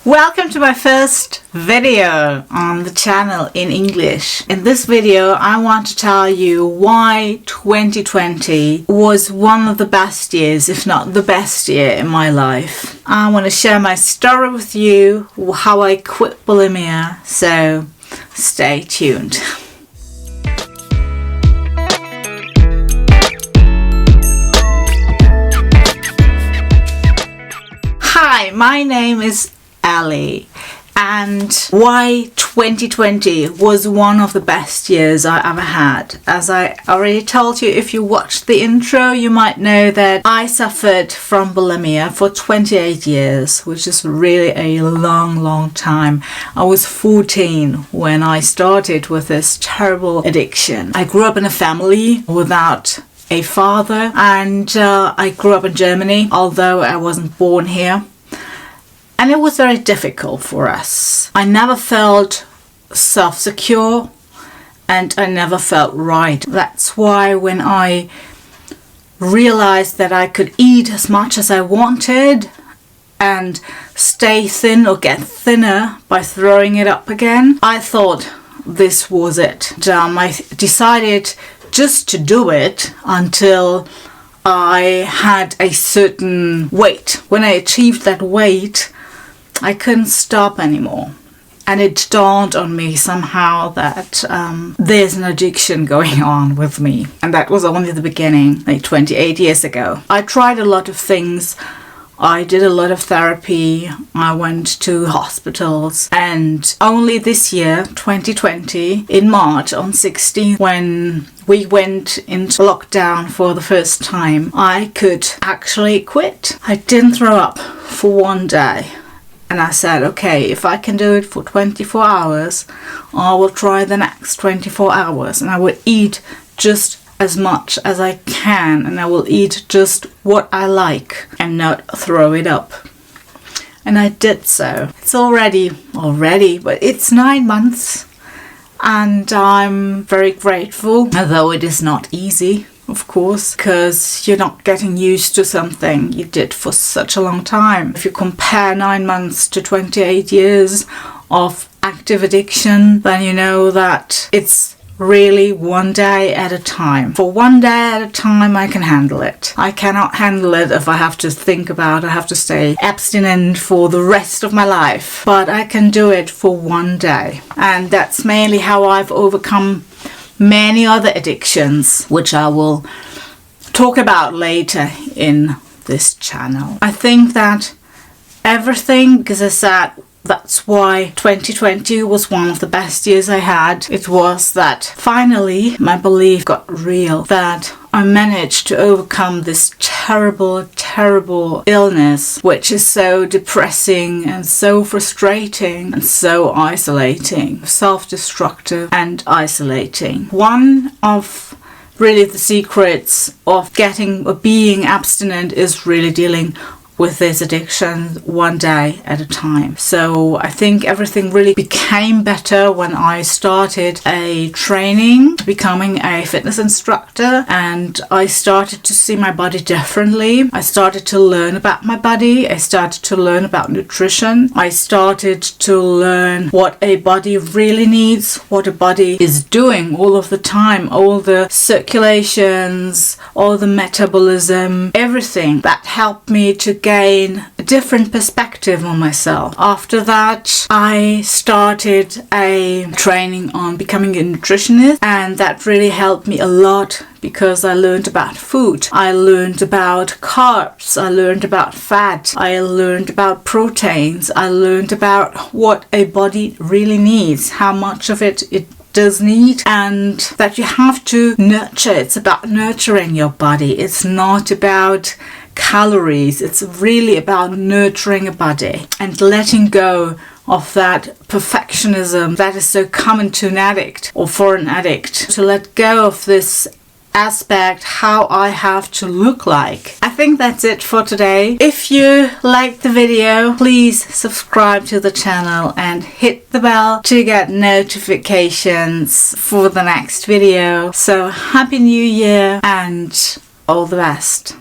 Welcome to my first video on the channel in English. In this video I want to tell you why 2020 was one of the best years, if not the best year in my life. I want to share my story with you, how I quit bulimia, so stay tuned. Hi, my name is Ali, and why 2020 was one of the best years I ever had. As I already told you, if you watched the intro, you might know that I suffered from bulimia for 28 years, which is really a long time. I was 14 when I started with this terrible addiction. I grew up in a family without a father, and I grew up in Germany, although I wasn't born here. And it was very difficult for us. I never felt self-secure and I never felt right. That's why when I realized that I could eat as much as I wanted and stay thin or get thinner by throwing it up again, I thought this was it. I decided just to do it until I had a certain weight. When I achieved that weight, I couldn't stop anymore, and it dawned on me somehow that there's an addiction going on with me, and that was only the beginning, like 28 years ago. I tried a lot of things. I did a lot of therapy. I went to hospitals, and only this year, 2020, in March on 16th, when we went into lockdown for the first time, I could actually quit. I didn't throw up for one day. And I said, okay, if I can do it for 24 hours, I will try the next 24 hours. And I will eat just as much as I can. And I will eat just what I like and not throw it up. And I did so. It's already, but it's 9 months. And I'm very grateful, although it is not easy. Of course, because you're not getting used to something you did for such a long time. If you compare 9 months to 28 years of active addiction, then you know that it's really one day at a time. For one day at a time, I can handle it. I cannot handle it if I have to think about, I have to stay abstinent for the rest of my life. But I can do it for one day. And that's mainly how I've overcome many other addictions, which I will talk about later in this channel. I think that everything, because I said that's why 2020 was one of the best years I had. It was that finally my belief got real, that I managed to overcome this terrible illness, which is so depressing and so frustrating and so isolating, self-destructive and isolating. One of really the secrets of getting or being abstinent is really dealing with this addiction one day at a time. So I think everything really became better when I started a training, becoming a fitness instructor, and I started to see my body differently. I started to learn about my body. I started to learn about nutrition. I started to learn what a body really needs, what a body is doing all of the time, all the circulations, all the metabolism, everything that helped me to gain a different perspective on myself. After that, I started a training on becoming a nutritionist, and that really helped me a lot because I learned about food. I learned about carbs. I learned about fat. I learned about proteins. I learned about what a body really needs, how much of it does need, and that you have to nurture. It's about nurturing your body. It's not about calories. It's really about nurturing a body and letting go of that perfectionism that is so common to an addict or for an addict. To let go of this aspect, how I have to look like. I think that's it for today. If you liked the video, please subscribe to the channel and hit the bell to get notifications for the next video. So happy New Year and all the best.